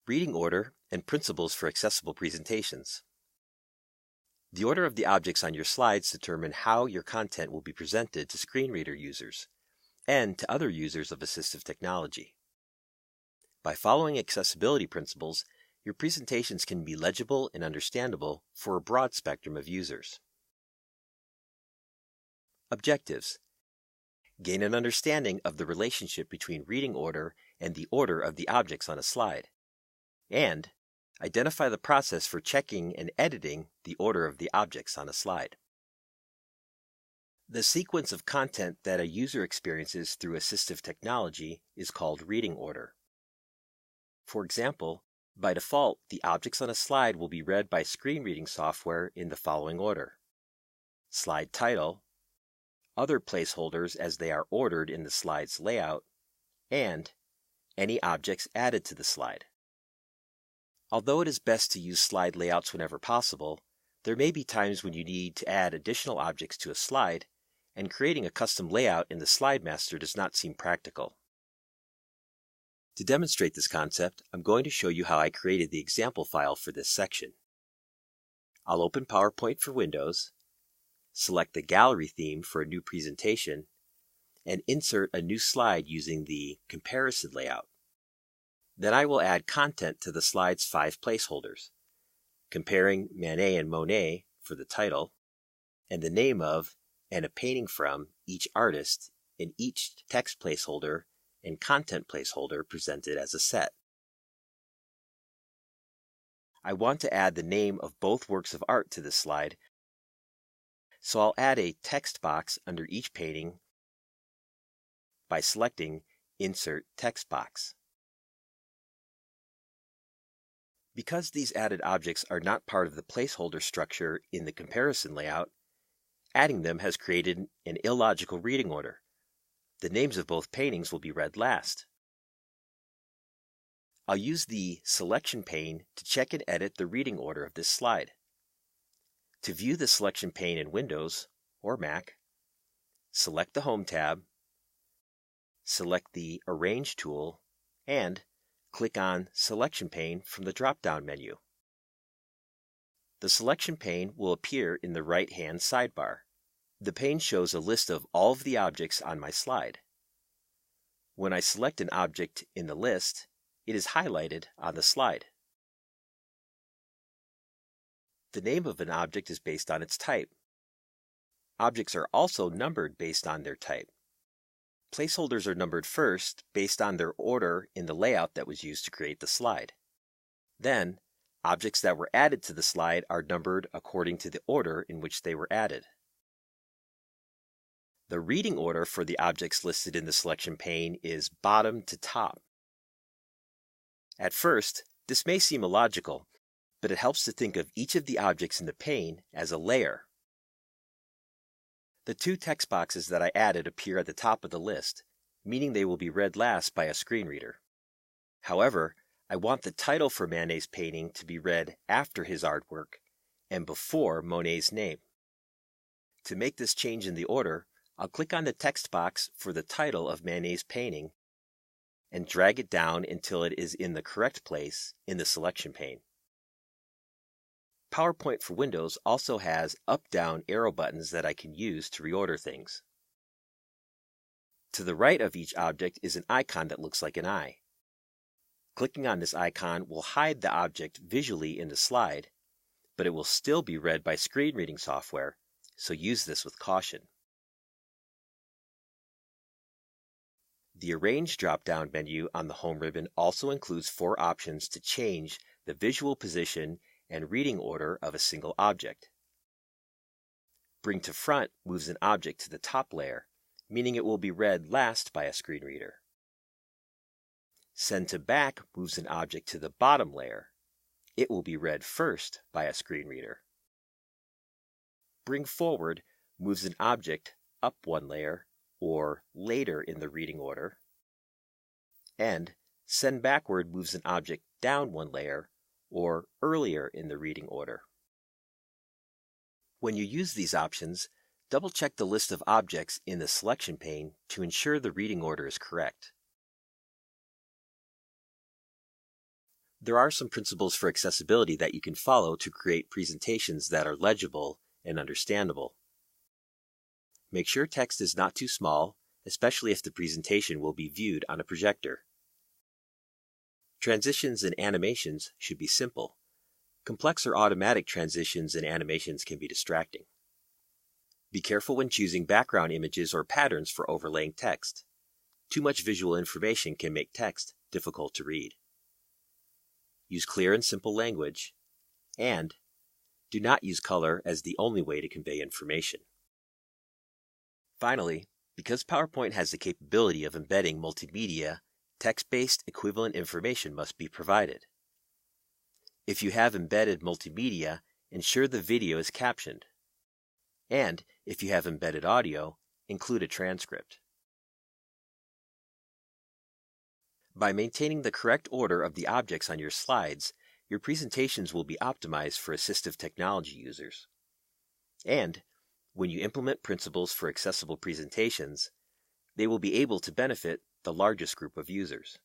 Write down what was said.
Reading order and principles for accessible presentations. The order of the objects on your slides determine how your content will be presented to screen reader users and to other users of assistive technology. By following accessibility principles, your presentations can be legible and understandable for a broad spectrum of users. Objectives: gain an understanding of the relationship between reading order and the order of the objects on a slide, and identify the process for checking and editing the order of the objects on a slide. The sequence of content that a user experiences through assistive technology is called reading order. For example, by default, the objects on a slide will be read by screen reading software in the following order: slide title, other placeholders as they are ordered in the slide's layout, and any objects added to the slide. Although it is best to use slide layouts whenever possible, there may be times when you need to add additional objects to a slide, and creating a custom layout in the Slide Master does not seem practical. To demonstrate this concept, I'm going to show you how I created the example file for this section. I'll open PowerPoint for Windows, select the gallery theme for a new presentation, and insert a new slide using the comparison layout. Then I will add content to the slide's 5 placeholders, comparing Manet and Monet for the title, and the name of and a painting from each artist in each text placeholder and content placeholder presented as a set. I want to add the name of both works of art to this slide, so I'll add a text box under each painting by selecting Insert Text Box. Because these added objects are not part of the placeholder structure in the comparison layout, adding them has created an illogical reading order. The names of both paintings will be read last. I'll use the selection pane to check and edit the reading order of this slide. To view the selection pane in Windows or Mac, select the Home tab, select the Arrange tool, and click on Selection Pane from the drop-down menu. The selection pane will appear in the right-hand sidebar. The pane shows a list of all of the objects on my slide. When I select an object in the list, it is highlighted on the slide. The name of an object is based on its type. Objects are also numbered based on their type. Placeholders are numbered first based on their order in the layout that was used to create the slide. Then, objects that were added to the slide are numbered according to the order in which they were added. The reading order for the objects listed in the selection pane is bottom to top. At first, this may seem illogical, but it helps to think of each of the objects in the pane as a layer. The 2 text boxes that I added appear at the top of the list, meaning they will be read last by a screen reader. However, I want the title for Manet's painting to be read after his artwork and before Monet's name. To make this change in the order, I'll click on the text box for the title of Manet's painting and drag it down until it is in the correct place in the selection pane. PowerPoint for Windows also has up-down arrow buttons that I can use to reorder things. To the right of each object is an icon that looks like an eye. Clicking on this icon will hide the object visually in the slide, but it will still be read by screen reading software, so use this with caution. The Arrange drop-down menu on the Home ribbon also includes 4 options to change the visual position and reading order of a single object. Bring to front moves an object to the top layer, meaning it will be read last by a screen reader. Send to back moves an object to the bottom layer. It will be read first by a screen reader. Bring forward moves an object up 1 layer or later in the reading order. And send backward moves an object down 1 layer or earlier in the reading order. When you use these options, double-check the list of objects in the selection pane to ensure the reading order is correct. There are some principles for accessibility that you can follow to create presentations that are legible and understandable. Make sure text is not too small, especially if the presentation will be viewed on a projector. Transitions and animations should be simple. Complex or automatic transitions and animations can be distracting. Be careful when choosing background images or patterns for overlaying text. Too much visual information can make text difficult to read. Use clear and simple language, and do not use color as the only way to convey information. Finally, because PowerPoint has the capability of embedding multimedia, text-based equivalent information must be provided. If you have embedded multimedia, ensure the video is captioned. And if you have embedded audio, include a transcript. By maintaining the correct order of the objects on your slides, your presentations will be optimized for assistive technology users. And when you implement principles for accessible presentations, they will be able to benefit the largest group of users.